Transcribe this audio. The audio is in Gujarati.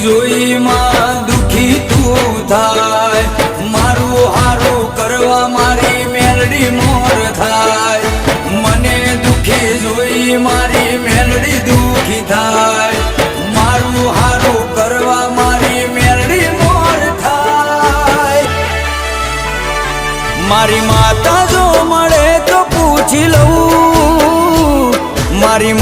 જોઈ માં દુખી તું થાય, મારું હારું કરવા મારી મેલડી મોર થાય, મને દુખી જોઈ મારી મેલડી દુખી થાય, મારું હારું કરવા મારી મેલડી મોર થાય। મારી માતા જો મળે તો પૂછી લઉં, મારી